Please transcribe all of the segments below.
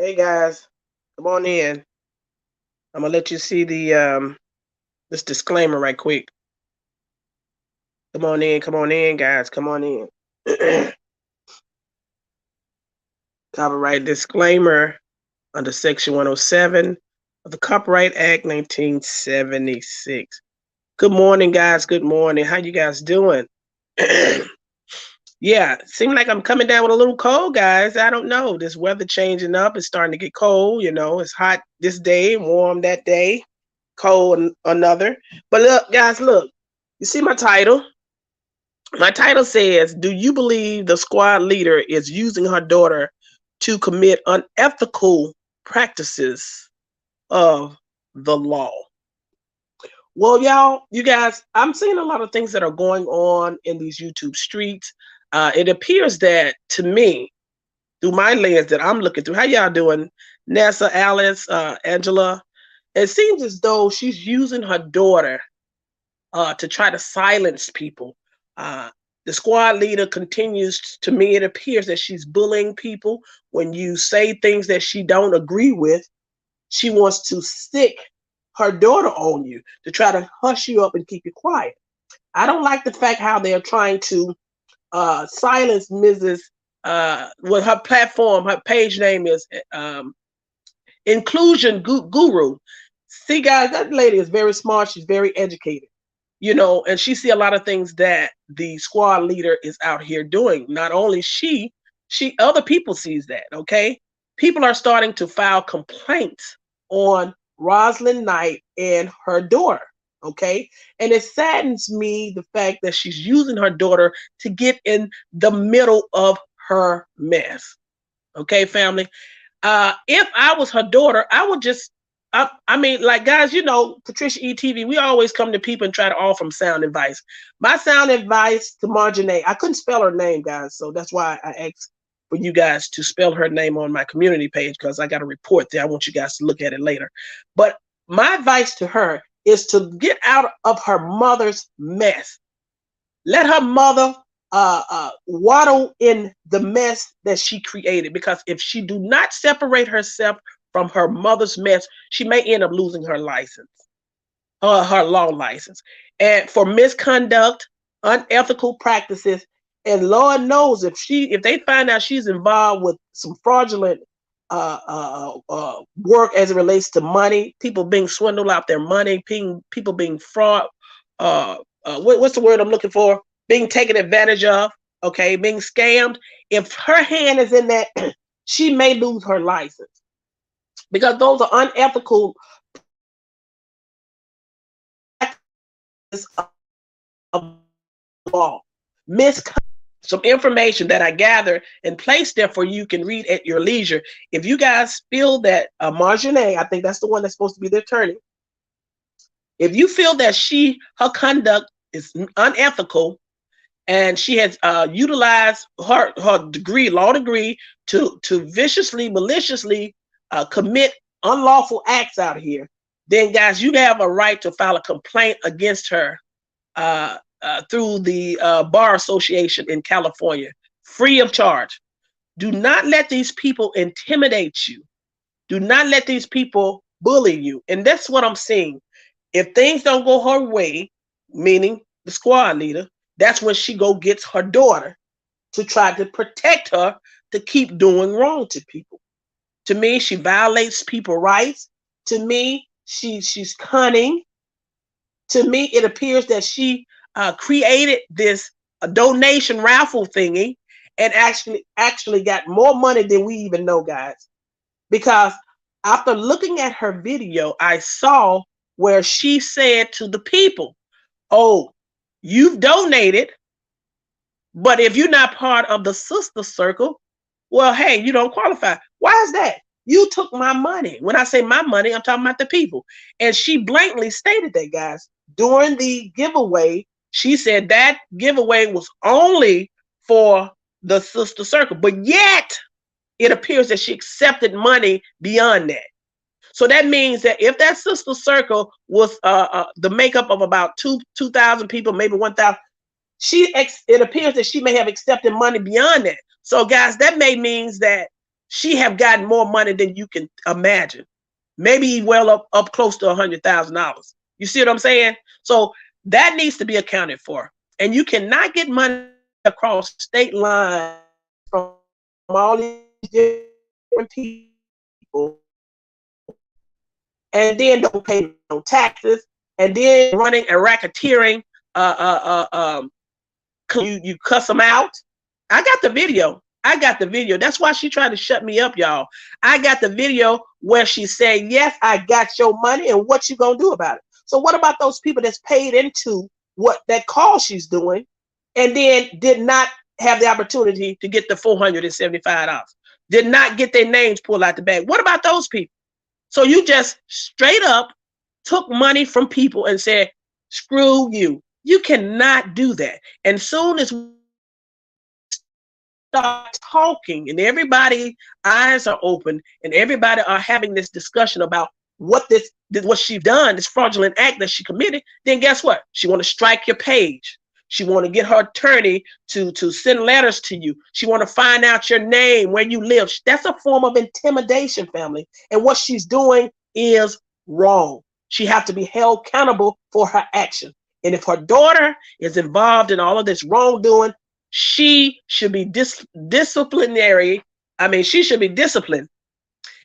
Hey guys, come on in. I'm gonna let you see the this disclaimer right quick. Come on in, guys. Come on in. Copyright disclaimer under Section 107 of the Copyright Act 1976. Good morning, guys. Good morning. How you guys doing? Yeah, seems like I'm coming down with a little cold, guys. I don't know. This weather changing up. It's starting to get cold. It's hot this day, warm that day, cold another. But look, guys, look. You see my title? My title says, "Do you believe the squad leader is using her daughter to commit unethical practices of the law?" Well, you guys, I'm seeing a lot of things that are going on in these YouTube streets. It appears that to me, through my lens that I'm looking through, how y'all doing? Nessa, Alice, Angela. It seems as though she's using her daughter to try to silence people. Uh, the squad leader continues, to me, it appears that she's bullying people. When you say things that she don't agree with, she wants to stick her daughter on you to try to hush you up and keep you quiet. I don't like the fact how they're trying to silence Mrs. What her platform, her page name is Inclusion Guru. See, guys, that lady is very smart. She's very educated, and she see a lot of things that the squad leader is out here doing. Not only she other people sees that. Okay, people are starting to file complaints on Rosalind Knight and her daughter. Okay, and it saddens me the fact that she's using her daughter to get in the middle of her mess. Okay, family. If I was her daughter, I would just, I mean, like, guys, PatriciaE-TV, we always come to people and try to offer them sound advice. My sound advice to Marjanae, I couldn't spell her name, guys, so that's why I asked for you guys to spell her name on my community page, because I got a report there. I want you guys to look at it later. But my advice to her is to get out of her mother's mess. Let her mother waddle in the mess that she created, because if she do not separate herself from her mother's mess, she may end up losing her license, her law license, and for misconduct, unethical practices. And Lord knows if they find out she's involved with some fraudulent work as it relates to money, people being swindled out their money, people being fraud. What's the word I'm looking for? Being taken advantage of. Okay, being scammed. If her hand is in that, she may lose her license, because those are unethical of law. Misconduct. Some information that I gathered and placed there for you can read at your leisure. If you guys feel that Marjanae, I think that's the one that's supposed to be the attorney. If you feel that her conduct is unethical, and she has utilized her law degree, to viciously, maliciously commit unlawful acts out here, then guys, you have a right to file a complaint against her through the Bar Association in California, free of charge. Do not let these people intimidate you. Do not let these people bully you. And that's what I'm seeing. If things don't go her way, meaning the squad leader, that's when she gets her daughter to try to protect her to keep doing wrong to people. To me, she violates people's rights. To me, she's cunning. To me, it appears that she created this donation raffle thingy and actually got more money than we even know, guys. Because after looking at her video, I saw where she said to the people, "Oh, you've donated, but if you're not part of the sister circle, well, hey, you don't qualify." Why is that? You took my money. When I say my money, I'm talking about the people. And she blatantly stated that, guys. During the giveaway, she said that giveaway was only for the sister circle. But yet, it appears that she accepted money beyond that. So that means that if that sister circle was the makeup of about 2,000 people, maybe 1,000, it appears that she may have accepted money beyond that. So, guys, that may means that she have gotten more money than you can imagine. Maybe well up close to $100,000. You see what I'm saying? So that needs to be accounted for. And you cannot get money across state lines from all these different people and then don't pay no taxes and then running a racketeering, you cuss them out. I got the video. That's why she tried to shut me up, y'all. I got the video where she said, yes, I got your money, and what you gonna do about it? So what about those people that's paid into what that call she's doing and then did not have the opportunity to get the $475, did not get their names pulled out the bag? What about those people? So you just straight up took money from people and said, screw you. You cannot do that. And soon as we start talking and everybody eyes are open and everybody are having this discussion about what she's done, this fraudulent act that she committed, then guess what? She want to strike your page. She want to get her attorney to send letters to you. She want to find out your name, where you live. That's a form of intimidation, family. And what she's doing is wrong. She has to be held accountable for her action. And if her daughter is involved in all of this wrongdoing, she should be disciplinary. I mean, she should be disciplined.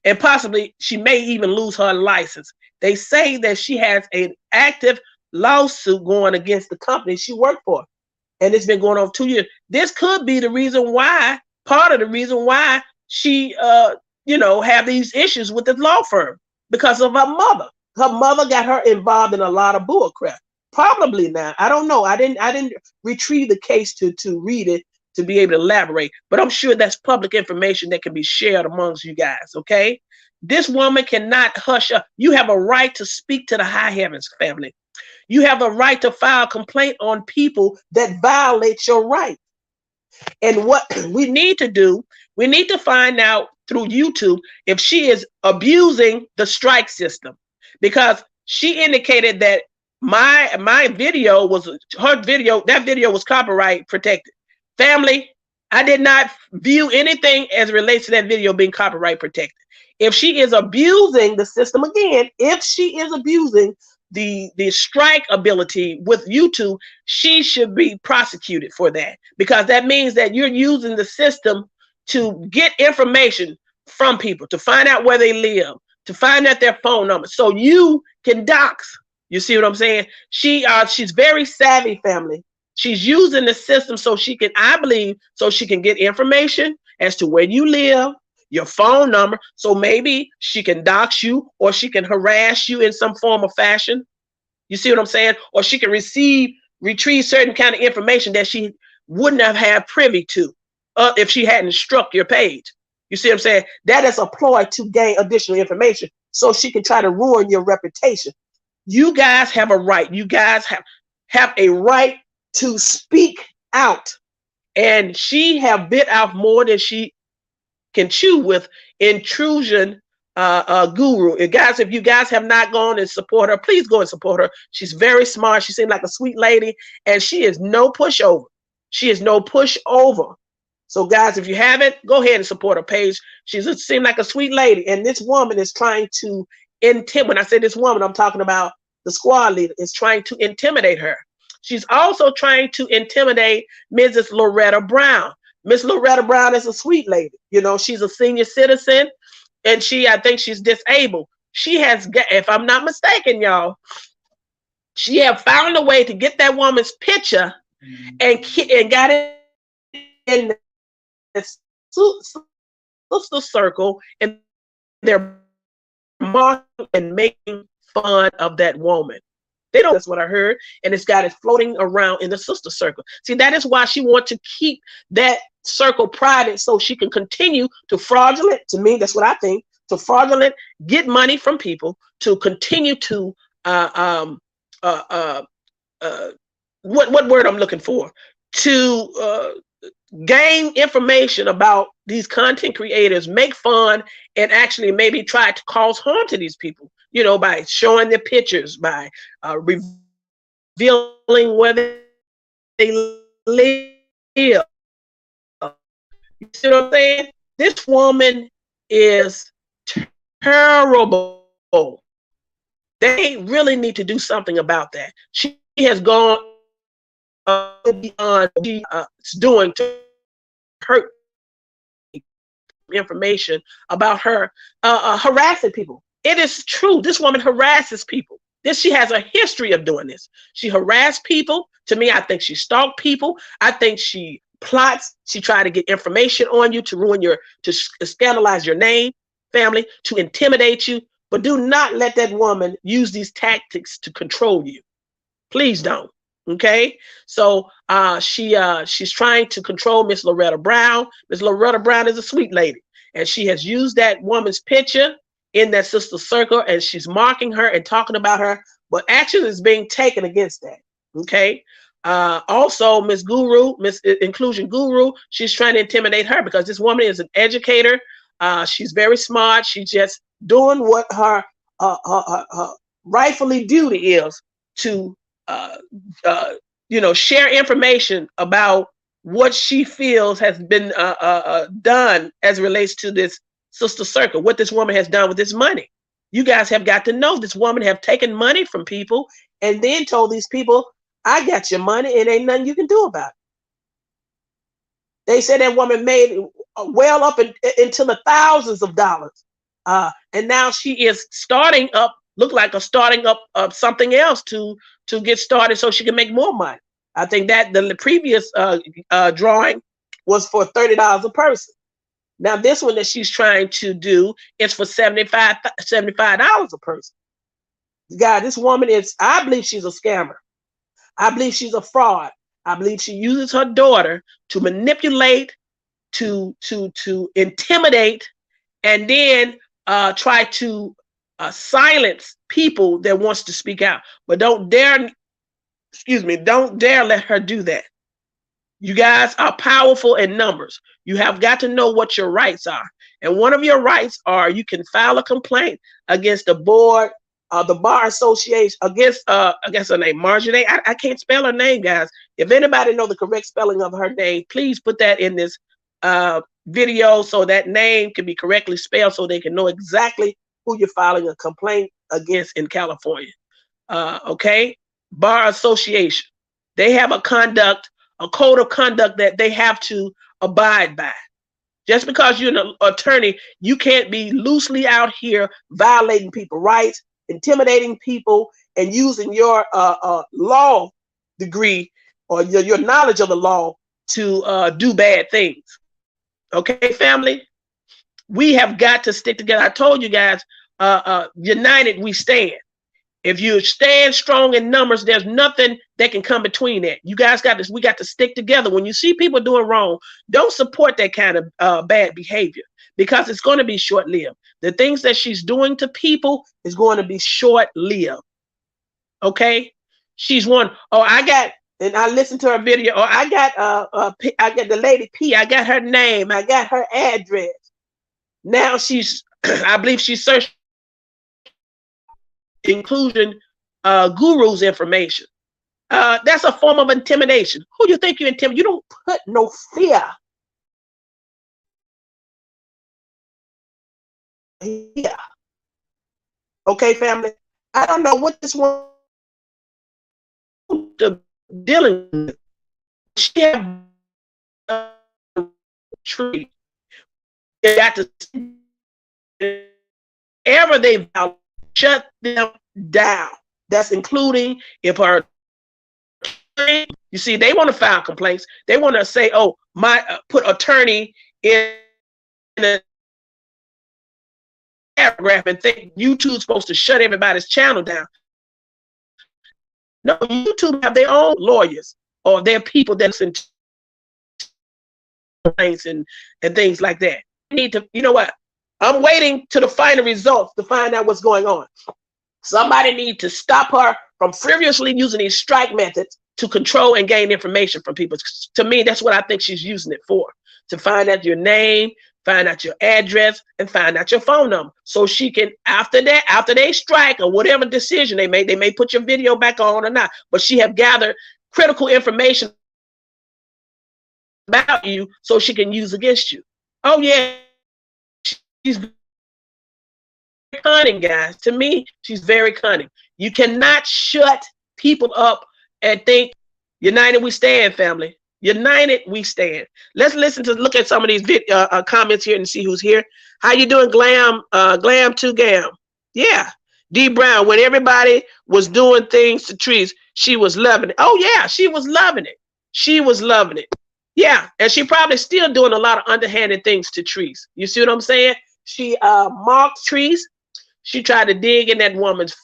And possibly she may even lose her license. They say that she has an active lawsuit going against the company she worked for. And it's been going on 2 years. This could be the reason why, part of the reason why she, have these issues with the law firm, because of her mother. Her mother got her involved in a lot of bull crap. Probably now. I don't know. I didn't retrieve the case to read it to be able to elaborate, but I'm sure that's public information that can be shared amongst you guys, okay? This woman cannot hush up. You have a right to speak to the high heavens, family. You have a right to file a complaint on people that violate your right. And what we need to do, we need to find out through YouTube if she is abusing the strike system, because she indicated that my video was her video. That video was copyright protected. Family, I did not view anything as it relates to that video being copyright protected. If she is abusing the system, again, if she is abusing the strike ability with YouTube, she should be prosecuted for that, because that means that you're using the system to get information from people, to find out where they live, to find out their phone number, so you can dox. You see what I'm saying? She's very savvy, family. She's using the system so she can, I believe, so she can get information as to where you live, your phone number. So maybe she can dox you, or she can harass you in some form or fashion. You see what I'm saying? Or she can retrieve certain kind of information that she wouldn't have had privy to if she hadn't struck your page. You see what I'm saying? That is a ploy to gain additional information so she can try to ruin your reputation. You guys have a right. You guys have a right to speak out. And she have bit out more than she can chew with intrusion guru. And guys, if you guys have not gone and support her, please go and support her. She's very smart. She seems like a sweet lady, and she is no pushover. She is no pushover. So guys, if you haven't, go ahead and support her page. She seems like a sweet lady. And this woman is trying to when I say this woman, I'm talking about the squad leader, is trying to intimidate her. She's also trying to intimidate Mrs. Loretta Brown. Miss Loretta Brown is a sweet lady. You know, she's a senior citizen, and I think she's disabled. She has, if I'm not mistaken, y'all, she have found a way to get that woman's picture and got it in the sister circle, and they're mocking and making fun of that woman. That's what I heard, and it's got it floating around in the sister circle. See, that is why she wants to keep that circle private, so she can continue to fraudulent, to me, that's what I think, to fraudulent, get money from people, to continue to what word I'm looking for, to gain information about these content creators, make fun, and actually maybe try to cause harm to these people, you know, by showing their pictures, by revealing where they live. You see what I'm saying? This woman is terrible. They really need to do something about that. She has gone beyond what she's doing to hurt information about her harassing people. It is true. This woman harasses people. She has a history of doing this. She harassed people. To me, I think she stalked people. I think she plots. She tried to get information on you to ruin to scandalize your name, family, to intimidate you. But do not let that woman use these tactics to control you. Please don't. Okay, so she's trying to control Miss Loretta Brown. Miss Loretta Brown is a sweet lady, and she has used that woman's picture in that sister circle, and she's marking her and talking about her, but action is being taken against that. Okay, also Miss Inclusion Guru, she's trying to intimidate her because this woman is an educator. She's very smart. She's just doing what her rightfully duty is to share information about what she feels has been done as it relates to this sister circle, what this woman has done with this money. You guys have got to know this woman have taken money from people and then told these people, I got your money and ain't nothing you can do about it. They said that woman made well up into the thousands of dollars. And now she is starting up something else to get started so she can make more money. I think that the previous drawing was for $30 a person. Now this one that she's trying to do is for $75 a person. God, this woman I believe she's a scammer. I believe she's a fraud. I believe she uses her daughter to manipulate, to intimidate, and then try to silence people that wants to speak out. But don't dare let her do that. You guys are powerful in numbers. You have got to know what your rights are. And one of your rights are you can file a complaint against the board, the bar association, against her name, Marjorie. I can't spell her name, guys. If anybody know the correct spelling of her name, please put that in this video so that name can be correctly spelled so they can know exactly who you're filing a complaint against in California. Okay? Bar Association. They have a code of conduct that they have to abide by. Just because you're an attorney, you can't be loosely out here violating people's rights, intimidating people, and using your law degree or your knowledge of the law to do bad things. Okay, family? We have got to stick together. I told you guys, united we stand. If you stand strong in numbers, there's nothing that can come between that. You guys we got to stick together. When you see people doing wrong, don't support that kind of bad behavior because it's going to be short-lived. The things that she's doing to people is going to be short-lived. Okay? She's one, and I listened to her video, I got the lady P, I got her name, I got her address. Now I believe she's searching Inclusion Guru's information. That's a form of intimidation. Who do you think you intimidate? You don't put no fear here. Okay, family? I don't know what this one dealing with. She have a tree. They got to ever they shut them down. That's including if her, you see, they want to file complaints. They want to say, oh, put attorney in a paragraph and think YouTube's supposed to shut everybody's channel down. No, YouTube have their own lawyers or their people that listen to complaints and things like that. You need to, you know what? I'm waiting to the final results to find out what's going on. Somebody needs to stop her from frivolously using these strike methods to control and gain information from people. To me, that's what I think she's using it for. To find out your name, find out your address, and find out your phone number. So she can, after they strike or whatever decision they may put your video back on or not. But she have gathered critical information about you so she can use against you. Oh, yeah. She's cunning, guys. To me, she's very cunning. You cannot shut people up and think, united we stand, family. United we stand. Let's look at some of these comments here and see who's here. How you doing, Glam to Gam? Yeah. D Brown, when everybody was doing things to Trees, she was loving it. Oh yeah, she was loving it. She was loving it. Yeah, and she probably still doing a lot of underhanded things to Trees. You see what I'm saying? She mocked Trees. She tried to dig in that woman's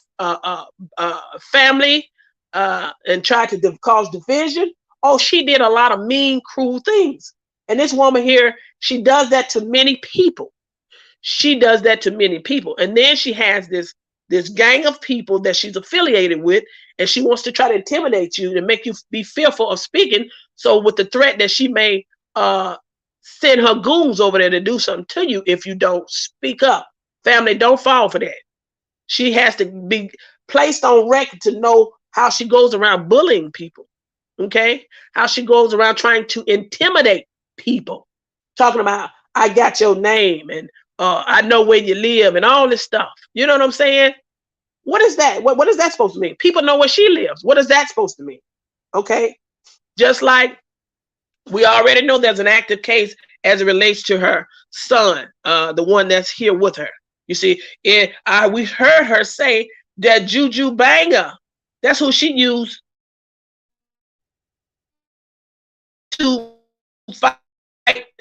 family and tried to cause division. Oh, she did a lot of mean, cruel things. And this woman here, she does that to many people. She does that to many people. And then she has this gang of people that she's affiliated with, and she wants to try to intimidate you and make you be fearful of speaking. So with the threat that she may send her goons over there to do something to you if you don't speak up. Family, don't fall for that. She has to be placed on record to know how she goes around bullying people. Okay? How she goes around trying to intimidate people. Talking about, I got your name and I know where you live and all this stuff. You know what I'm saying? What is that? What is that supposed to mean? People know where she lives. What is that supposed to mean? Okay? Just like we already know there's an active case as it relates to her son, the one that's here with her. You see, we heard her say that Juju Banger, that's who she used to fight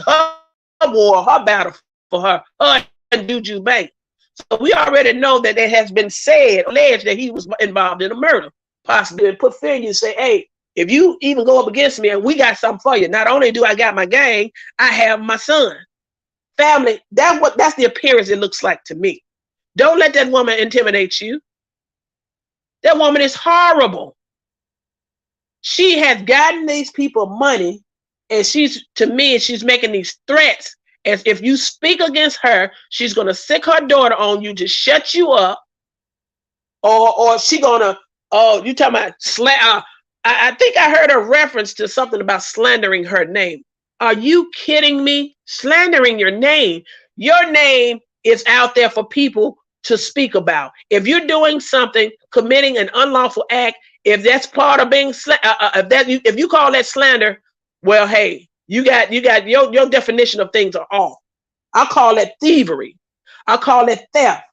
her war, her battle for her and Juju Banger. So we already know that it has been alleged that he was involved in a murder, possibly, and put fear in you and say, hey, if you even go up against me and we got something for you, not only do I got my gang, I have my son. Family, that's the appearance it looks like to me. Don't let that woman intimidate you. That woman is horrible. She has gotten these people money, and she's making these threats as if you speak against her, she's gonna sick her daughter on you to shut you up, or she gonna you talking about I think I heard a reference to something about slandering her name. Are you kidding me? Slandering your name. Your name is out there for people to speak about. If you're doing something, committing an unlawful act, if that's part of being if you call that slander, well, hey, you got your definition of things are off. I call that thievery. I call that theft.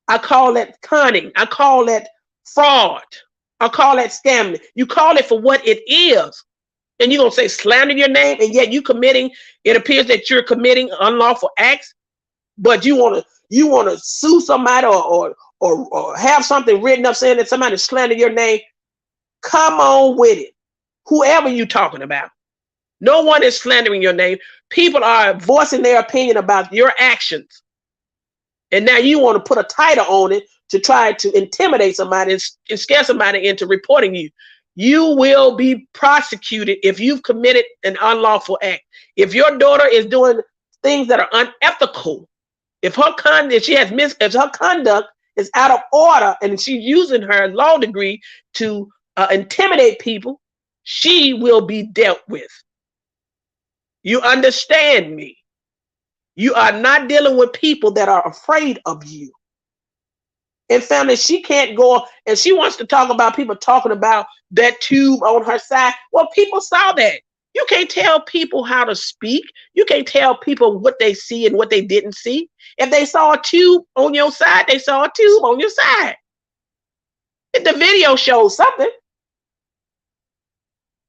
I call that cunning. I call that fraud. I call that scamming. You call it for what it is. And you're going to say slander your name, and yet it appears that you're committing unlawful acts, but you want to sue somebody or have something written up saying that somebody slandered your name. Come on with it. Whoever you're talking about. No one is slandering your name. People are voicing their opinion about your actions. And now you want to put a title on it to try to intimidate somebody and scare somebody into reporting you. You will be prosecuted if you've committed an unlawful act. If your daughter is doing things that are unethical, if her conduct is out of order and she's using her law degree to intimidate people, she will be dealt with. You understand me? You are not dealing with people that are afraid of you. And family, she can't go and she wants to talk about people talking about that tube on her side. Well, people saw that. You can't tell people how to speak. You can't tell people what they see and what they didn't see. If they saw a tube on your side, they saw a tube on your side. If the video shows something,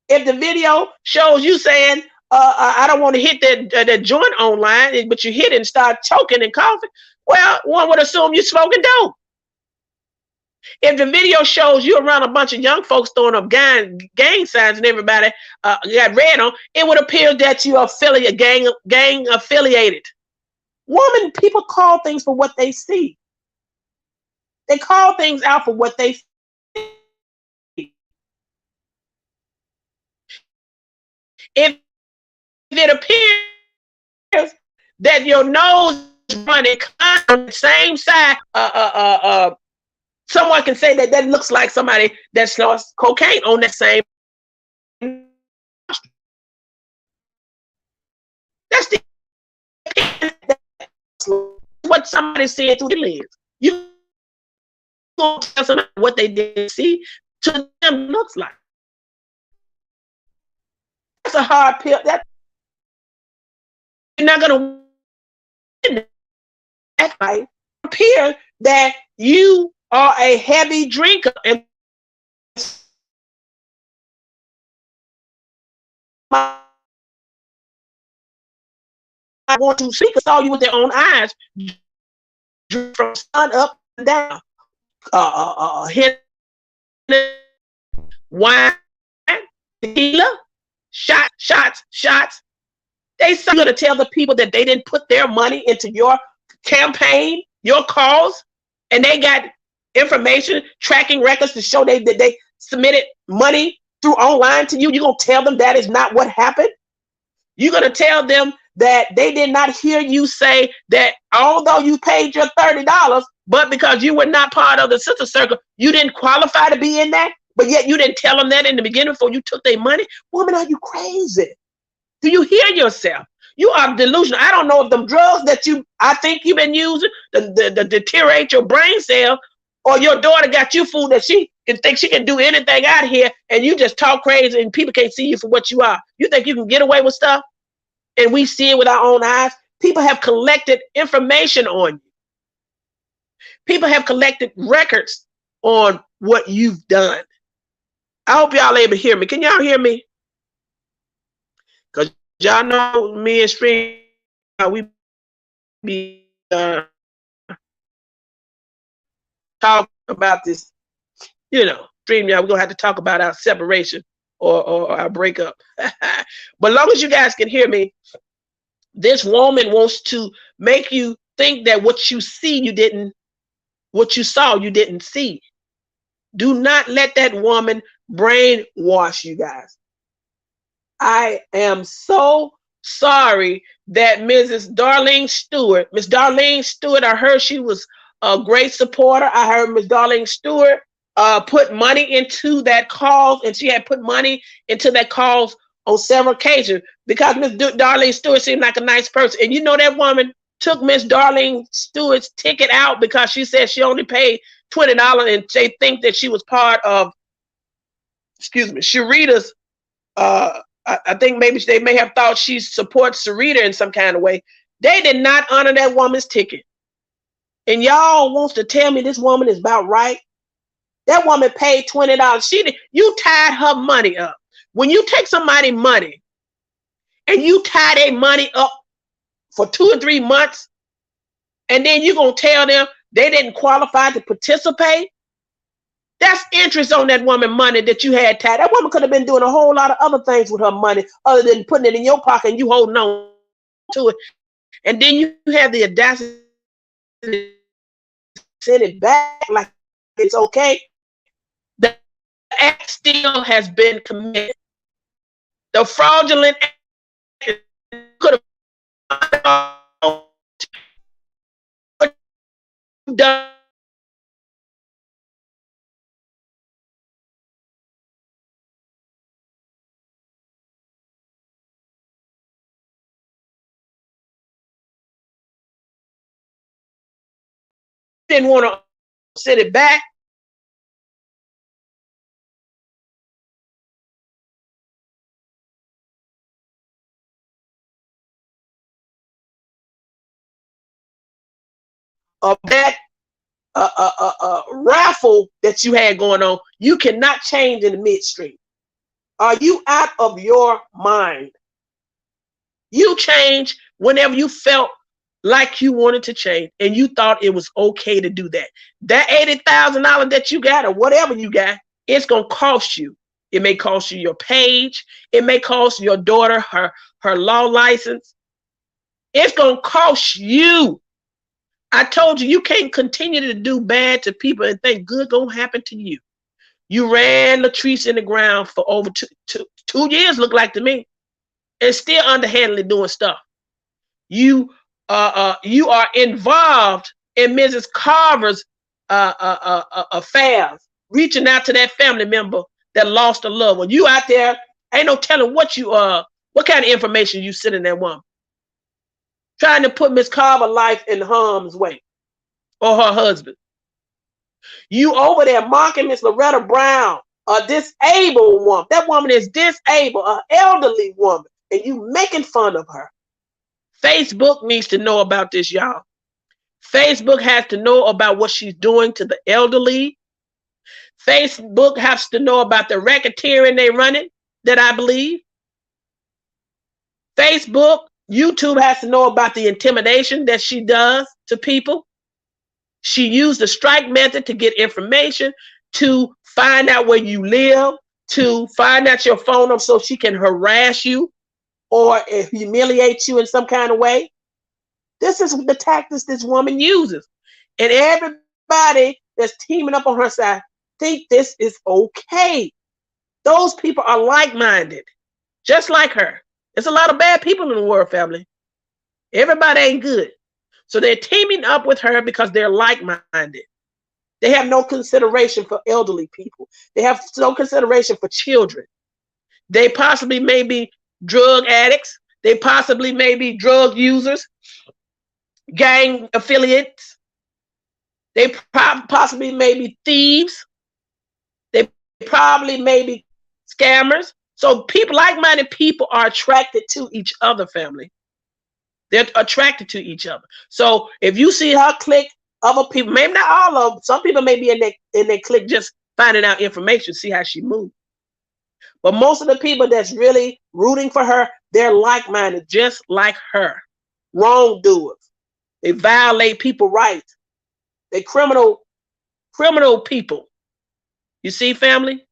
if the video shows you saying, I don't want to hit that joint online, but you hit it and start choking and coughing, well, one would assume you're smoking dope. If the video shows you around a bunch of young folks throwing up gang signs and everybody got red on, it would appear that you are gang affiliated. Woman, people call things for what they see. They call things out for what they see. If it appears that your nose is running on the same side, someone can say that looks like somebody that snorts cocaine on that same. That's the what somebody said through the lens. You gonna tell somebody what they did see to them looks like. That's a hard pill. That you're not gonna win that fight. It appears that you are a heavy drinker and I want to speak saw you with their own eyes from sun up and down. Hit wine, tequila, shots. They are going to tell the people that they didn't put their money into your campaign, your cause, and they got information, tracking records to show that they submitted money through online to you. You're going to tell them that is not what happened? You're going to tell them that they did not hear you say that although you paid your $30, but because you were not part of the sister circle, you didn't qualify to be in that, but yet you didn't tell them that in the beginning before you took their money? Woman, are you crazy? Do you hear yourself? You are delusional. I don't know if them drugs that I think you've been using to deteriorate your brain cell, or your daughter got you fooled that she can think she can do anything out here and you just talk crazy and people can't see you for what you are. You think you can get away with stuff? And we see it with our own eyes. People have collected information on you. People have collected records on what you've done. I hope y'all able to hear me. Can y'all hear me? Because y'all know me and Stream, we be talk about this, Stream, y'all, we're going to have to talk about our separation or our breakup. But long as you guys can hear me, this woman wants to make you think that what you saw, you didn't see. Do not let that woman brainwash you guys. I am so sorry that Miss Darlene Stewart, I heard she was a great supporter. I heard Miss Darlene Stewart put money into that cause, and she had put money into that cause on several occasions because Miss Darlene Stewart seemed like a nice person. And that woman took Miss Darlene Stewart's ticket out because she said she only paid $20, and they think that she was part of, Sharita's, I think maybe they may have thought she supports Sarita in some kind of way. They did not honor that woman's ticket. And y'all wants to tell me this woman is about right? That woman paid $20. You tied her money up. When you take somebody's money and you tie their money up for 2 or 3 months, and then you're going to tell them they didn't qualify to participate, that's interest on that woman's money that you had tied. That woman could have been doing a whole lot of other things with her money other than putting it in your pocket and you holding on to it. And then you have the audacity to send it back like it's okay. The act still has been committed. The fraudulent act could have done. Didn't want to send it back. Of that raffle that you had going on, you cannot change in the midstream. Are you out of your mind? You change whenever you felt like you wanted to change and you thought it was okay to do that. That $80,000 that you got or whatever you got, it's going to cost you. It may cost you your page. It may cost your daughter her law license. It's going to cost you. I told you, you can't continue to do bad to people and think good going to happen to you. You ran Latrice in the ground for over two years, look like to me, and still underhandedly doing stuff. You are involved in Mrs. Carver's affairs, reaching out to that family member that lost a loved one. You out there, ain't no telling what kind of information you sending that woman. trying to put Miss Carver's life in harm's way, or her husband. You over there mocking Miss Loretta Brown, a disabled woman. That woman is disabled, an elderly woman, and you making fun of her. Facebook needs to know about this, y'all. Facebook has to know about what she's doing to the elderly. Facebook has to know about the racketeering they running, that I believe. Facebook, YouTube has to know about the intimidation that she does to people. She used the strike method to get information, to find out where you live, to find out your phone number so she can harass you or humiliate you in some kind of way. This is the tactics this woman uses. And everybody that's teaming up on her side think this is okay. Those people are like-minded, just like her. There's a lot of bad people in the world, family. Everybody ain't good. So they're teaming up with her because they're like-minded. They have no consideration for elderly people. They have no consideration for children. They possibly may be drug addicts. They possibly may be drug users, gang affiliates. They possibly may be thieves. They probably may be scammers. So people, like-minded people, are attracted to each other, family. They're attracted to each other. So if you see her clique, other people, maybe not all of them, some people may be in their clique just finding out information, see how she moves. But most of the people that's really rooting for her, they're like-minded, just like her. Wrongdoers. They violate people's rights. They criminal people. You see, family?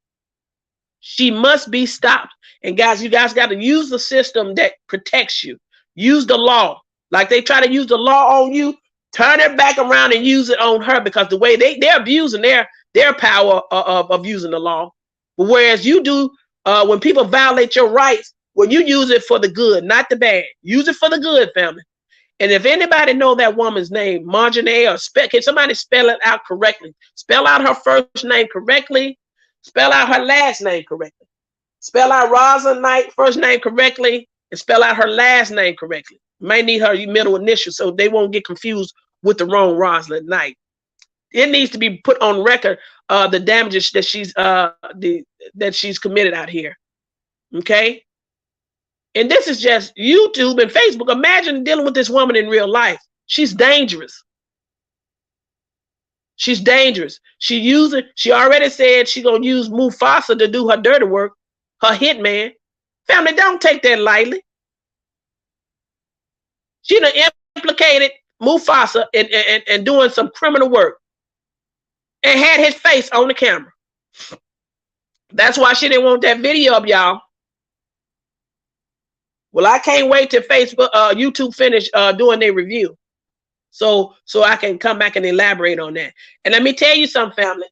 She must be stopped. And guys, you guys got to use the system that protects you. Use the law. Like they try to use the law on you, turn it back around and use it on her, because the way they're abusing their power of using the law. Whereas you do, when people violate your rights, when you use it for the good, not the bad. Use it for the good, family. And if anybody know that woman's name, Marjane, or can somebody spell it out correctly? Spell out her first name correctly. Spell out her last name correctly. Spell out Rosalind Knight first name correctly, and spell out her last name correctly. You might need her middle initial so they won't get confused with the wrong Rosalind Knight. It needs to be put on record the damages that she's committed out here. Okay? And this is just YouTube and Facebook. Imagine dealing with this woman in real life. She's dangerous. She's dangerous. She already said she's going to use Mufasa to do her dirty work, her hitman. Family, don't take that lightly. She done implicated Mufasa in doing some criminal work and had his face on the camera. That's why she didn't want that video of y'all. Well, I can't wait till YouTube finish doing their review. So I can come back and elaborate on that. And let me tell you something, family.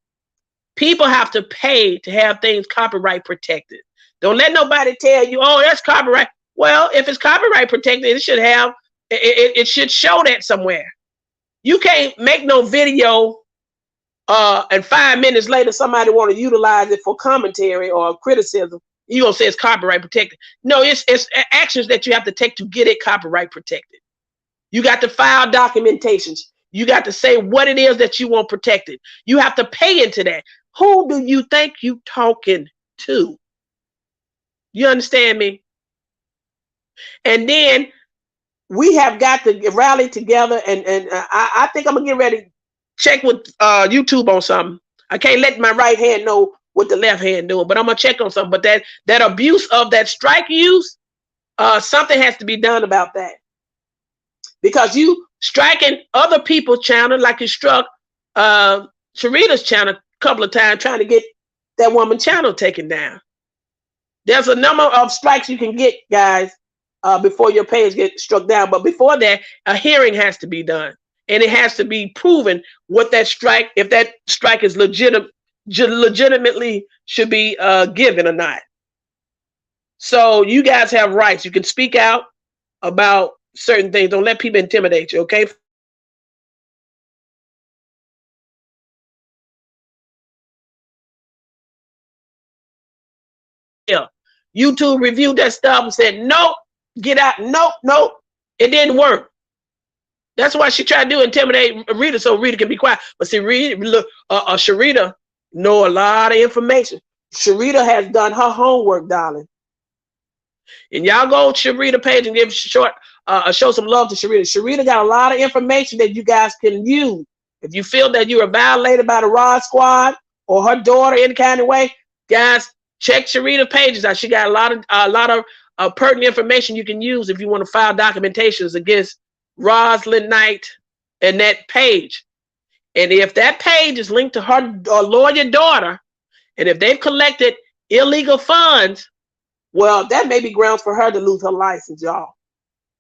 People have to pay to have things copyright protected. Don't let nobody tell you, oh, that's copyright. Well, if it's copyright protected, it should show that somewhere. You can't make no video and 5 minutes later somebody want to utilize it for commentary or criticism. You're going to say it's copyright protected. No, it's actions that you have to take to get it copyright protected. You got to file documentations. You got to say what it is that you want protected. You have to pay into that. Who do you think you talking to? You understand me? And then we have got to rally together, and I think I'm going to get ready to check with YouTube on something. I can't let my right hand know what the left hand doing, but I'm going to check on something. But that abuse of that strike use, something has to be done about that. Because you striking other people's channel, like you struck Sharita's channel a couple of times trying to get that woman's channel taken down. There's a number of strikes you can get, guys, before your page gets struck down. But before that, a hearing has to be done. And it has to be proven what that strike, if that strike is legitimately should be given or not. So you guys have rights. You can speak out about certain things. Don't let people intimidate you, okay? Yeah. YouTube reviewed that stuff and said, nope, get out. Nope. It didn't work. That's why she tried to intimidate Rita so Rita can be quiet. But see, Sharita know a lot of information. Sharita has done her homework, darling. And y'all go to Sharita page and give show some love to Sharita. Sharita got a lot of information that you guys can use. If you feel that you are violated by the Rod Squad or her daughter in any kind of way, guys, check Sharita pages out. She got a lot of pertinent information you can use if you want to file documentations against Rosalind Knight and that page. And if that page is linked to her lawyer daughter, and if they've collected illegal funds, well, that may be grounds for her to lose her license, y'all.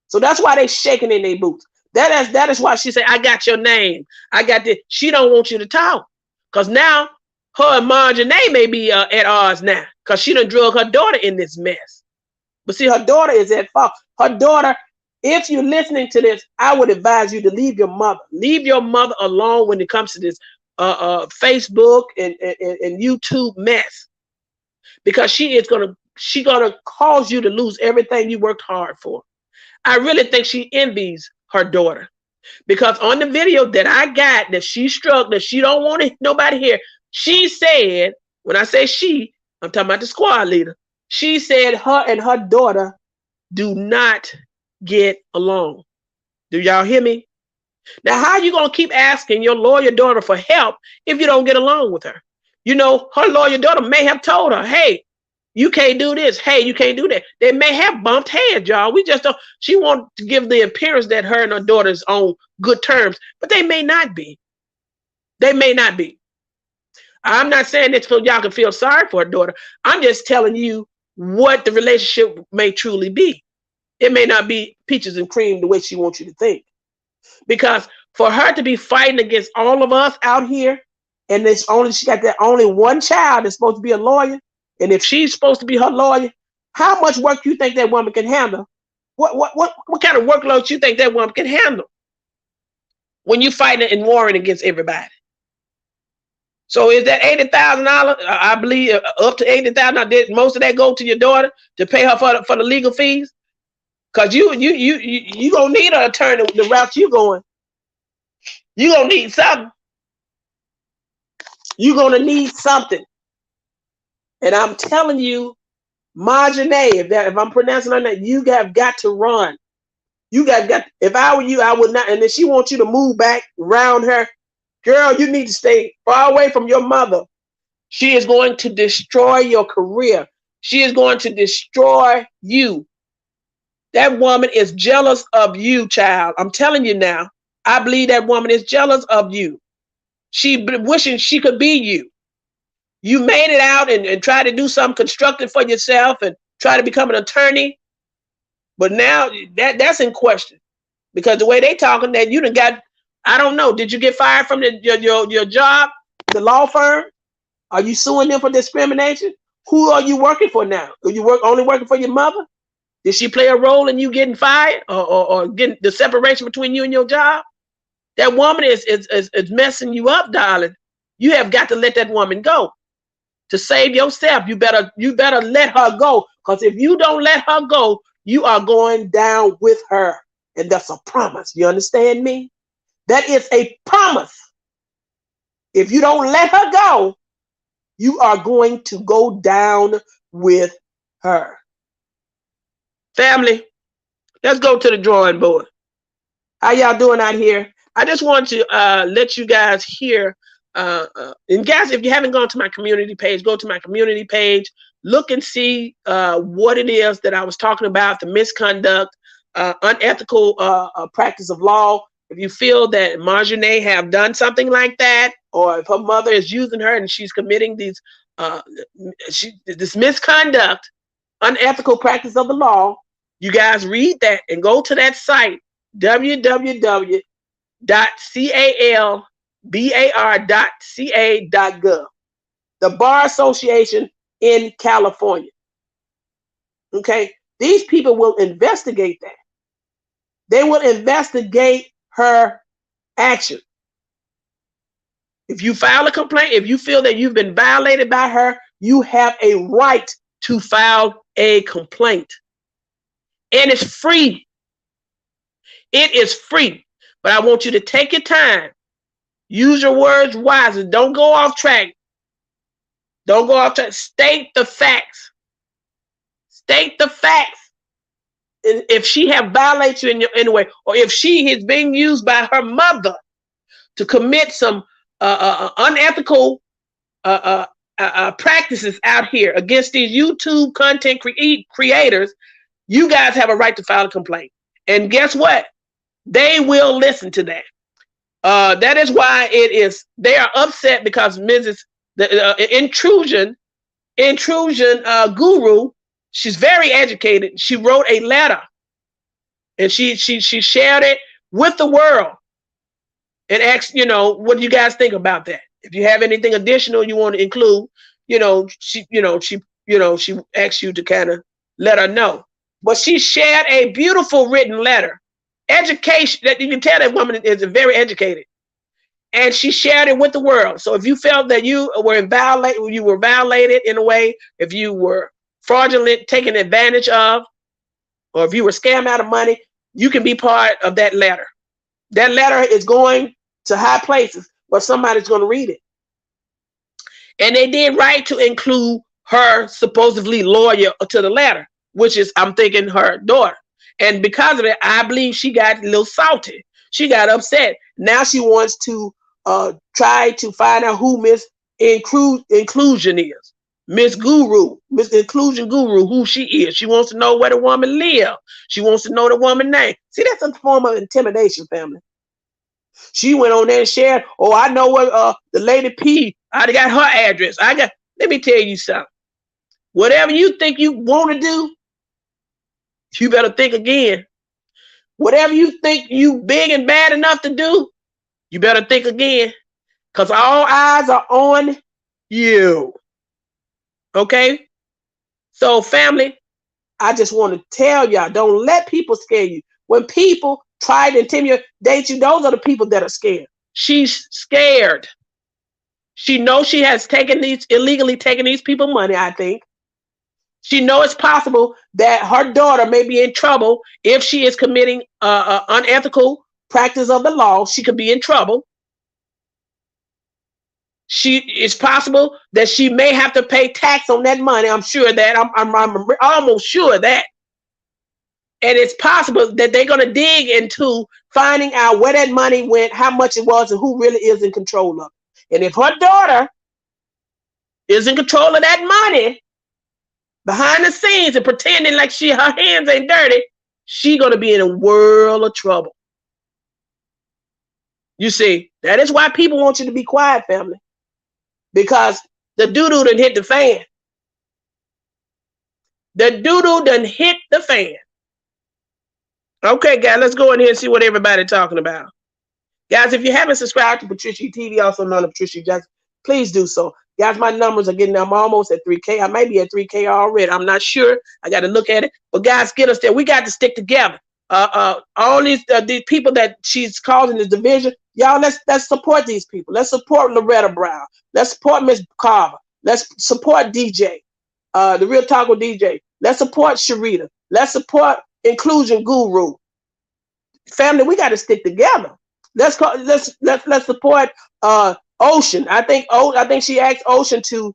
So that's why they shaking in their boots. That is why she said, I got your name. I got this. She don't want you to talk. Because now her and Marjanae may be at odds now. Because she done drug her daughter in this mess. But see, her daughter is at fault. Her daughter, if you're listening to this, I would advise you to leave your mother. Leave your mother alone when it comes to this Facebook and YouTube mess. Because she's gonna cause you to lose everything you worked hard for. I really think she envies her daughter. Because on the video that I got that she struck, that she don't want nobody here, she said, when I say she, I'm talking about the squad leader. She said her and her daughter do not get along. Do y'all hear me? Now, how are you going to keep asking your lawyer daughter for help if you don't get along with her? You know, her lawyer daughter may have told her, hey, you can't do this. Hey, you can't do that. They may have bumped heads, y'all. We just don't. She wants to give the appearance that her and her daughter's on good terms, but they may not be. They may not be. I'm not saying this so y'all can feel sorry for her daughter. I'm just telling you what the relationship may truly be. It may not be peaches and cream the way she wants you to think. Because for her to be fighting against all of us out here, and she got that only one child that's supposed to be a lawyer, and if she's supposed to be her lawyer, how much work do you think that woman can handle? What kind of workload do you think that woman can handle when you fighting and warring against everybody? So is that $80,000? I believe up to $80,000. Most of that go to your daughter to pay her for the legal fees, because you gonna need an attorney the route you going. You gonna need something. You gonna need something. And I'm telling you, Marjanae, if I'm pronouncing her name, you have got to run. You got. If I were you, I would not. And if she wants you to move back around her, girl, you need to stay far away from your mother. She is going to destroy your career. She is going to destroy you. That woman is jealous of you, child. I'm telling you now. I believe that woman is jealous of you. She wishing she could be you. You made it out and tried to do something constructive for yourself and try to become an attorney. But now that's in question. Because the way they talking, that you done got, I don't know, did you get fired from your job, the law firm? Are you suing them for discrimination? Who are you working for now? Are you only working for your mother? Did she play a role in you getting fired or getting the separation between you and your job? That woman is messing you up, darling. You have got to let that woman go. To save yourself, you better let her go. Because if you don't let her go, you are going down with her. And that's a promise. You understand me? That is a promise. If you don't let her go, you are going to go down with her. Family, let's go to the drawing board. How y'all doing out here? I just want to let you guys hear. And guys, if you haven't gone to my community page, go to my community page. Look and see what it is that I was talking about, the misconduct, unethical practice of law. If you feel that Marjanae have done something like that, or if her mother is using her and she's committing this misconduct, unethical practice of the law, you guys read that and go to that site, www.calbar.ca.gov, the Bar Association in California. Okay, these people will investigate that. They will investigate her action. If you file a complaint, if you feel that you've been violated by her, you have a right to file a complaint. And it's free. It is free. but I want you to take your time. Use your words wisely. Don't go off track. Don't go off track. State the facts. State the facts. And if she have violated you in any way, or if she is being used by her mother to commit some unethical practices out here against these YouTube content creators, you guys have a right to file a complaint. And guess what? They will listen to that. That is why they are upset because the intrusion guru, she's very educated. She wrote a letter and she shared it with the world and asked, what do you guys think about that? If you have anything additional you want to include, she asked you to kind of let her know. But she shared a beautiful written letter. Education, that you can tell that woman is very educated. And she shared it with the world. So if you felt that you were violated in a way, if you were fraudulent, taken advantage of, or if you were scammed out of money, you can be part of that letter. That letter is going to high places, but somebody's going to read it. And they did right to include her supposedly lawyer to the letter, which is, I'm thinking, her daughter. And because of it, I believe she got a little salty. She got upset. Now she wants to try to find out who Miss Inclusion is. Miss Inclusion Guru, who she is. She wants to know where the woman lives. She wants to know the woman's name. See, that's a form of intimidation, family. She went on there and shared, I know what the lady P, I got her address. Let me tell you something. Whatever you think you want to do, you better think again. Whatever you think you big and bad enough to do, you better think again. Because all eyes are on you. Okay? So, family, I just want to tell y'all, don't let people scare you. When people try to intimidate you, those are the people that are scared. She's scared. She knows she has illegally taken these people money, I think. She knows it's possible that her daughter may be in trouble if she is committing unethical practice of the law. She could be in trouble. It's possible that she may have to pay tax on that money. I'm sure of that. I'm almost sure of that. And it's possible that they're going to dig into finding out where that money went, how much it was, and who really is in control of it. And if her daughter is in control of that money, behind the scenes and pretending like her hands ain't dirty, she gonna be in a world of trouble. You see, that is why people want you to be quiet, family. Because the doo-doo done hit the fan. The doo-doo done hit the fan. Okay, guys, let's go in here and see what everybody's talking about. Guys, if you haven't subscribed to PatriciaE-TV, also known as Patricia Jackson, please do so. Guys, my numbers are I'm almost at 3K. I may be at 3K already. I'm not sure. I got to look at it. But guys, get us there. We got to stick together. All these people that she's causing this division, y'all, let's support these people. Let's support Loretta Brown. Let's support Miss Carver. Let's support DJ, the Real Talk with DJ. Let's support Sharita. Let's support Inclusion Guru. Family, we got to stick together. Let's support Ocean. I think she asked Ocean to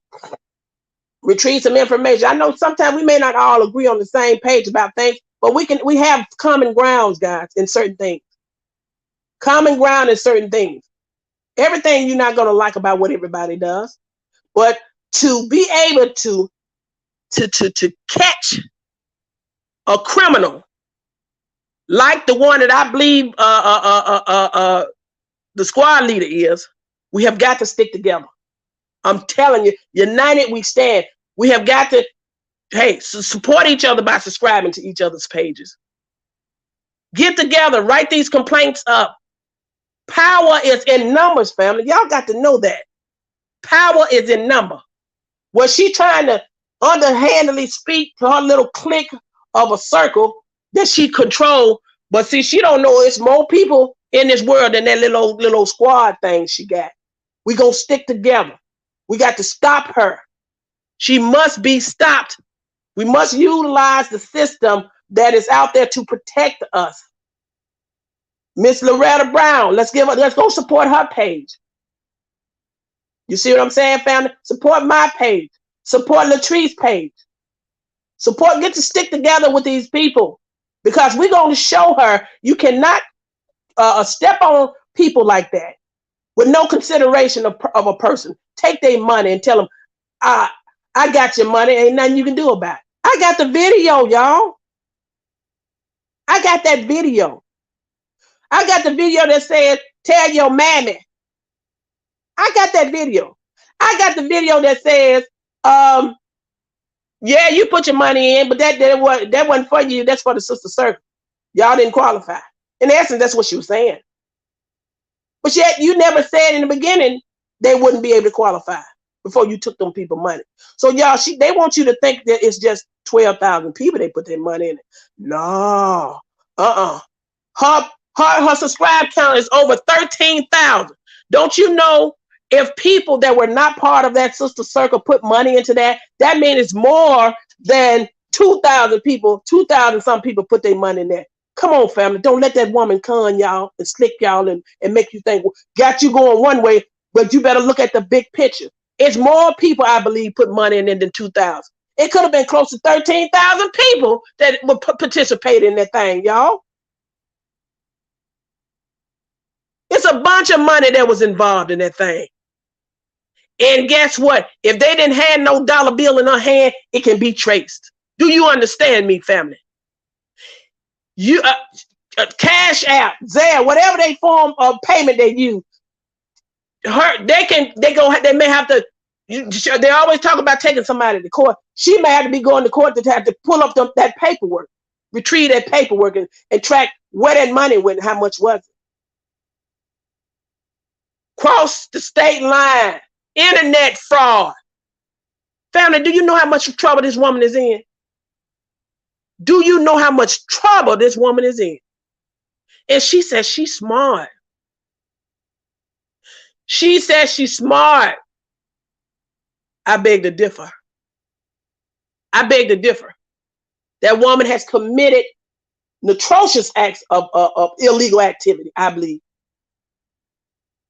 retrieve some information. I know sometimes we may not all agree on the same page about things, but we have common grounds, guys, in certain things. Common ground in certain things. Everything you're not gonna like about what everybody does, but to be able to catch a criminal like the one that I believe the squad leader is, we have got to stick together. I'm telling you, united we stand. We have got to, support each other by subscribing to each other's pages. Get together, write these complaints up. Power is in numbers, family. Y'all got to know that. Power is in number. Was she trying to underhandedly speak to her little clique of a circle that she controlled? But see, she don't know it's more people in this world than that little squad thing she got. We gonna stick together. We got to stop her. She must be stopped. We must utilize the system that is out there to protect us. Miss Loretta Brown, let's go support her page. You see what I'm saying, family? Support my page. Support Latrice's page. Get to stick together with these people, because we're going to show her you cannot step on people like that with no consideration of a person. Take their money and tell them, I got your money. Ain't nothing you can do about it. I got the video, y'all. I got that video. I got the video that says, tell your mammy. I got that video. I got the video that says, yeah, you put your money in, but that wasn't for you. That's for the sister circle. Y'all didn't qualify. In essence, that's what she was saying. But yet you never said in the beginning they wouldn't be able to qualify before you took them people money. So y'all, they want you to think that it's just 12,000 people they put their money in it. No. Her subscribe count is over 13,000. Don't you know, if people that were not part of that sister circle put money into that means it's more than 2,000 people, 2,000 some people put their money in there. Come on, family. Don't let that woman con y'all and slick y'all and make you think, well, got you going one way, but you better look at the big picture. It's more people, I believe, put money in it than 2,000. It could have been close to 13,000 people that would participate in that thing, y'all. It's a bunch of money that was involved in that thing. And guess what? If they didn't have no dollar bill in her hand, it can be traced. Do you understand me, family? You Cash App, Zelle, whatever they form of payment they use, they may have to. They always talk about taking somebody to court. She may have to be going to court to have to pull up that paperwork, retrieve that paperwork, and track where that money went and how much was it. Cross the state line, internet fraud. Family, do you know how much trouble this woman is in? Do you know how much trouble this woman is in? And she says she's smart. She says she's smart. I beg to differ. I beg to differ. That woman has committed atrocious acts of illegal activity, I believe.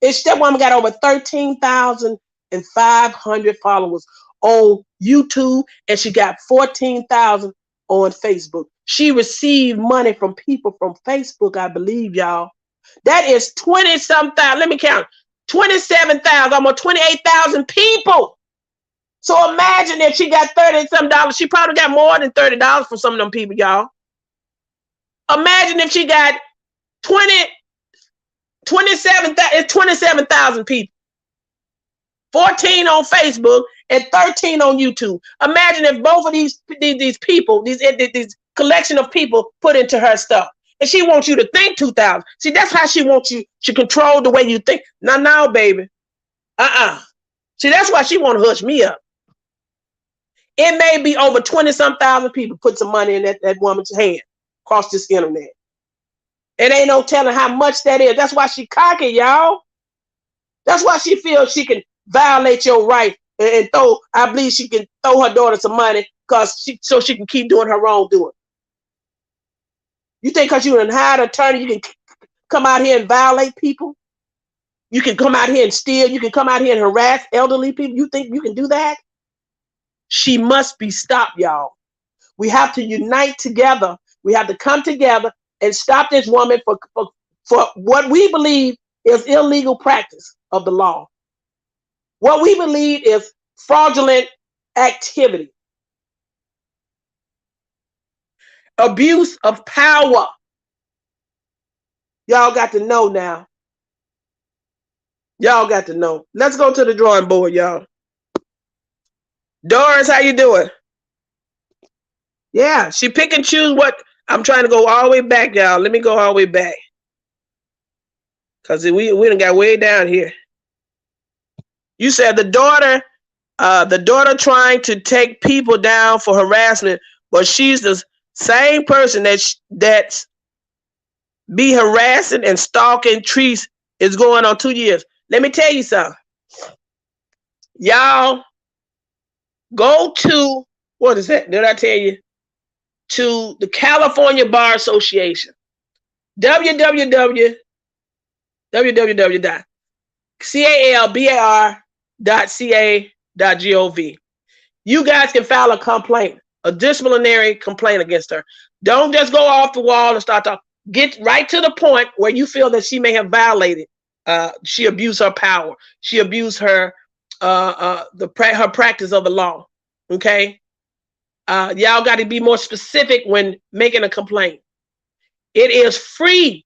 That woman got over 13,500 followers on YouTube, and she got 14,000 on Facebook. She received money from people from Facebook, I believe, y'all. That is 20-some thousand. Let me count. 27,000, almost 28,000 people. So imagine if she got $30-some. She probably got more than $30 from some of them people, y'all. Imagine if she got 27,000 people. 14 on Facebook and 13 on YouTube. Imagine if both of these people, these collection of people put into her stuff. And she wants you to think 2,000. See, that's how she wants you. She control the way you think. No, baby. See, that's why she want to hush me up. It may be over 20-some thousand people put some money in that woman's hand across this internet. It ain't no telling how much that is. That's why she cocky, y'all. That's why she feels she can violate your right and I believe she can throw her daughter some money so she can keep doing her wrongdoing. You think because you're an hired attorney, you can come out here and violate people? You can come out here and steal. You can come out here and harass elderly people. You think you can do that? She must be stopped, y'all. We have to unite together. We have to come together and stop this woman for what we believe is illegal practice of the law. What we believe is fraudulent activity. Abuse of power. Y'all got to know now. Y'all got to know. Let's go to the drawing board, y'all. Doris, how you doing? Yeah, she pick and choose what. I'm trying to go all the way back, y'all. Let me go all the way back. Because we done got way down here. You said the daughter trying to take people down for harassment, but she's the same person that's be harassing and stalking Treese is going on 2 years. Let me tell you something. Y'all go to, what is that? Did I tell you? To the California Bar Association. www.calbar.ca.gov. You guys can file a complaint, a disciplinary complaint against her. Don't just go off the wall and start talking. Get right to the point where you feel that she may have violated. She abused her power. She abused her her practice of the law. Okay, y'all got to be more specific when making a complaint. It is free.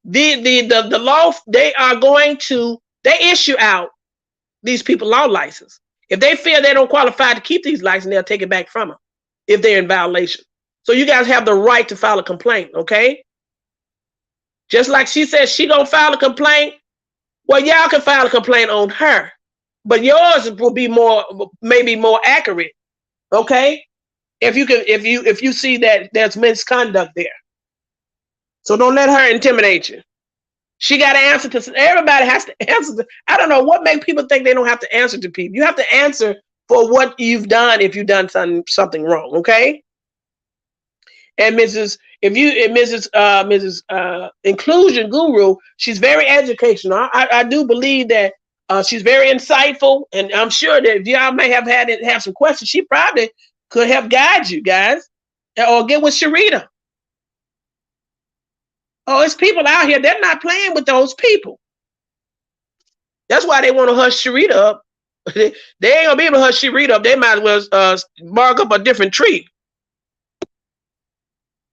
The law, they issue out these people law license. If they feel they don't qualify to keep these licenses, they'll take it back from them if they're in violation. So you guys have the right to file a complaint, okay? Just like she says she gonna file a complaint, well, y'all can file a complaint on her, but yours will be maybe more accurate, okay? If you see that there's misconduct there. So don't let her intimidate you. She got to answer to, everybody has to answer. I don't know what makes people think they don't have to answer to people. You have to answer for what you've done if you've done something wrong, okay? And Mrs. Inclusion Guru, she's very educational. I do believe that she's very insightful, and I'm sure that if y'all may have some questions, she probably could help guide you guys, or get with Sharita. Oh, it's people out here, they're not playing with those people. That's why they want to hush Sharita up. They ain't gonna be able to hush Sharita up. They might as well mark up a different tree.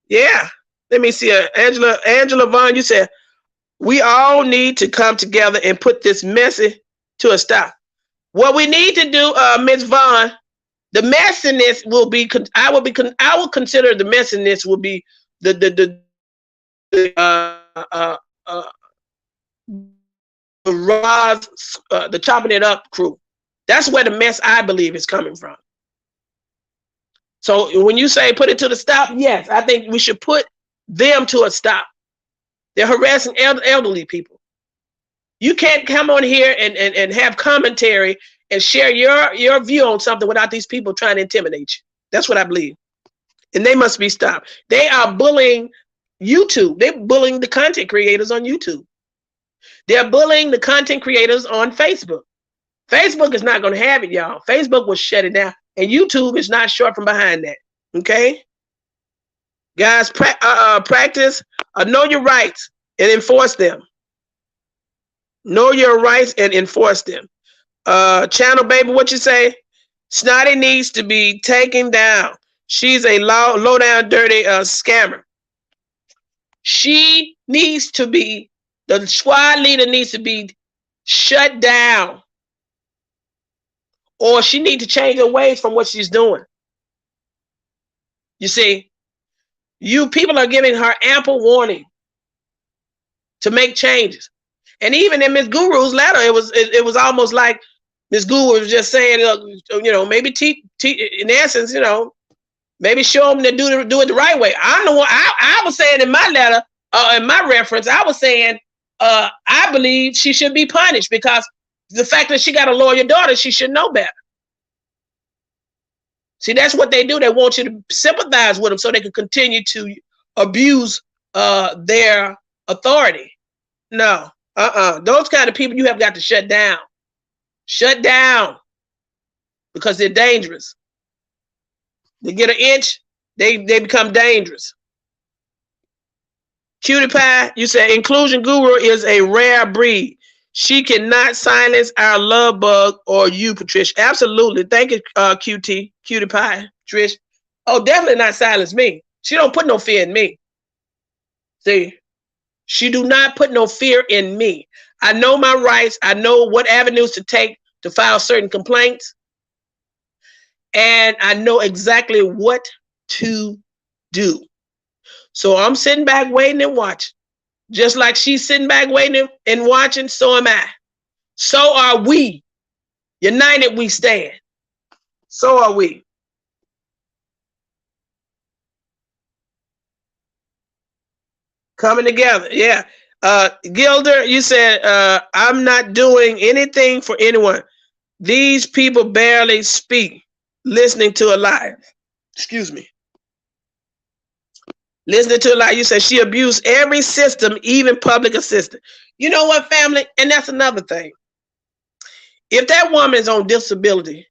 Yeah. Let me see. Angela Vaughn, you said, we all need to come together and put this messy to a stop. What we need to do, Ms. Vaughn, the messiness will be, I will consider the messiness will be the chopping it up crew. That's where the mess, I believe, is coming from. So when you say put it to the stop, yes, I think we should put them to a stop. They're harassing elderly people. You can't come on here and have commentary and share your view on something without these people trying to intimidate you. That's what I believe. And they must be stopped. They are bullying YouTube. They're bullying the content creators on YouTube. They're bullying the content creators on Facebook. Facebook is not going to have it, y'all. Facebook will shut it down. And YouTube is not short from behind that. Okay? Guys, practice, know your rights and enforce them. Know your rights and enforce them. Channel Baby, what you say? Snotty needs to be taken down. She's a low down, dirty scammer. She needs to be, the squad leader needs to be shut down. Or she needs to change her ways from what she's doing. You see, you people are giving her ample warning to make changes. And even in Ms. Guru's letter, it was almost like Ms. Guru was just saying, you know, maybe in essence, you know, maybe show them to do it the right way. I was saying in my letter, in my reference, I was saying I believe she should be punished because the fact that she got a lawyer daughter, she should know better. See, that's what they do. They want you to sympathize with them so they can continue to abuse their authority. No, those kind of people you have got to shut down. Shut down because they're dangerous. They get an inch, they become dangerous. Cutie Pie, you say Inclusion Guru is a rare breed. She cannot silence our love bug or you, Patricia. Absolutely. Thank you, Cutie Pie, Trish. Oh, definitely not silence me. She don't put no fear in me. See, she do not put no fear in me. I know my rights. I know what avenues to take to file certain complaints. And I know exactly what to do. So I'm sitting back waiting and watching. Just like she's sitting back waiting and watching, so am I. So are we. United we stand. So are we. Coming together, yeah. Gilder, you said, I'm not doing anything for anyone. These people barely speak, listening to a live. Excuse me. Listening to it like you said, she abused every system, even public assistance. You know what, family? And that's another thing. If that woman is on disability,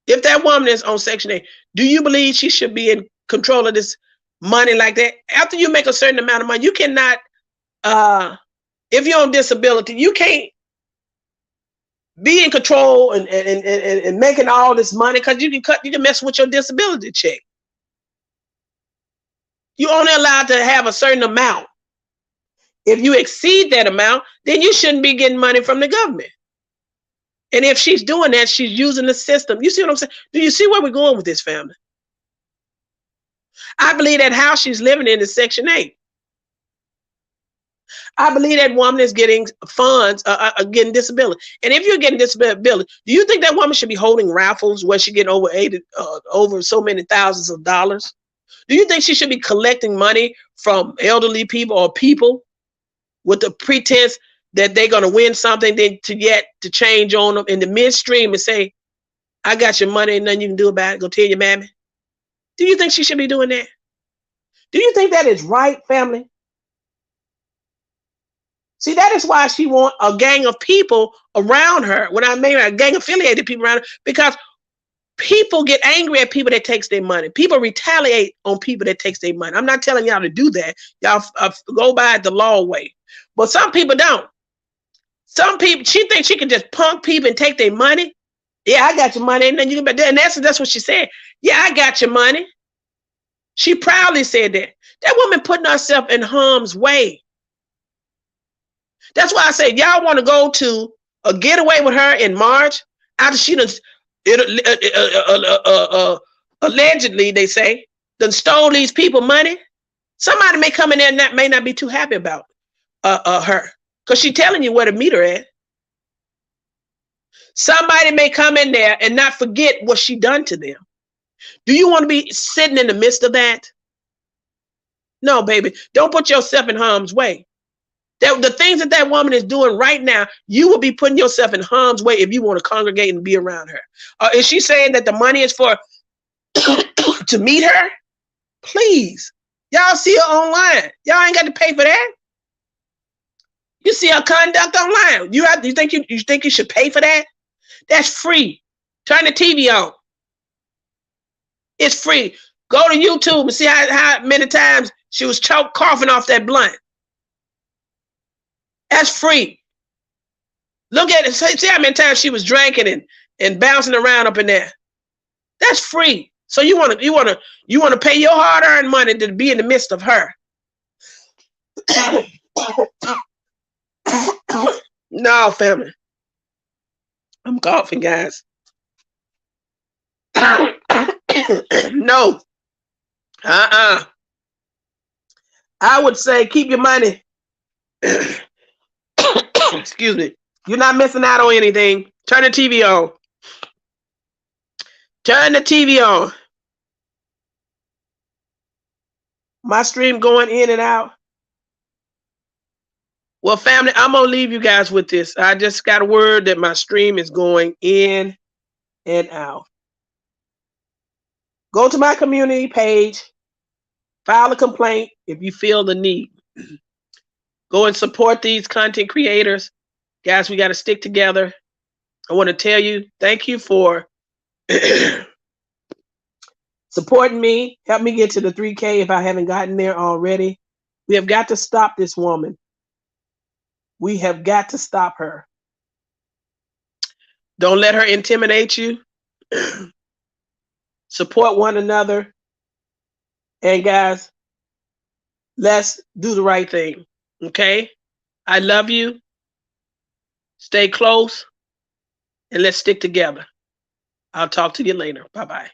if that woman is on Section 8, do you believe she should be in control of this money like that? After you make a certain amount of money, you cannot, if you're on disability, you can't be in control and making all this money, because you can mess with your disability check. You're only allowed to have a certain amount. If you exceed that amount, then you shouldn't be getting money from the government. And if she's doing that, she's using the system. You see what I'm saying? Do you see where we're going with this, family? I believe that house she's living in is Section 8. I believe that woman is getting funds, getting disability. And if you're getting disability, do you think that woman should be holding raffles where she get over so many thousands of dollars? Do you think she should be collecting money from elderly people or people with the pretense that they're going to win something, then to change on them in the midstream and say, I got your money and nothing you can do about it, go tell your mammy? Do you think she should be doing that? Do you think that is right, family? See, that is why she wants a gang of people around her. When I mean a gang affiliated people around her, because people get angry at people that takes their money. People retaliate on people that takes their money. I'm not telling y'all to do that. Y'all go by the law way. But some people don't. Some people, she thinks she can just punk people and take their money. Yeah, I got your money. And then you can, and that's what she said. Yeah, I got your money. She proudly said that. That woman putting herself in harm's way. That's why I say y'all want to go to a getaway with her in March after she done, allegedly, they say, done stole these people money. Somebody may come in there and that may not be too happy about her, because she's telling you where to meet her at. Somebody may come in there and not forget what she done to them. Do you want to be sitting in the midst of that? No, baby. Don't put yourself in harm's way. The things that woman is doing right now, you will be putting yourself in harm's way if you want to congregate and be around her. Is she saying that the money is for to meet her? Please. Y'all see her online. Y'all ain't got to pay for that. You see her conduct online. You think you should pay for that? That's free. Turn the TV on. It's free. Go to YouTube and see how many times she was coughing off that blunt. That's free. Look at it. See how many times she was drinking and bouncing around up in there. That's free. So you want to pay your hard-earned money to be in the midst of her. No, family. I'm coughing, guys. No. I would say keep your money. Excuse me. You're not missing out on anything. Turn the TV on. Turn the TV on. My stream going in and out. Well, family, I'm going to leave you guys with this. I just got a word that my stream is going in and out. Go to my community page. File a complaint if you feel the need. Go and support these content creators. Guys, we got to stick together. I want to tell you, thank you for supporting me. Help me get to the 3K if I haven't gotten there already. We have got to stop this woman. We have got to stop her. Don't let her intimidate you. Support one another. And guys, let's do the right thing. Okay? I love you. Stay close. And let's stick together. I'll talk to you later. Bye-bye.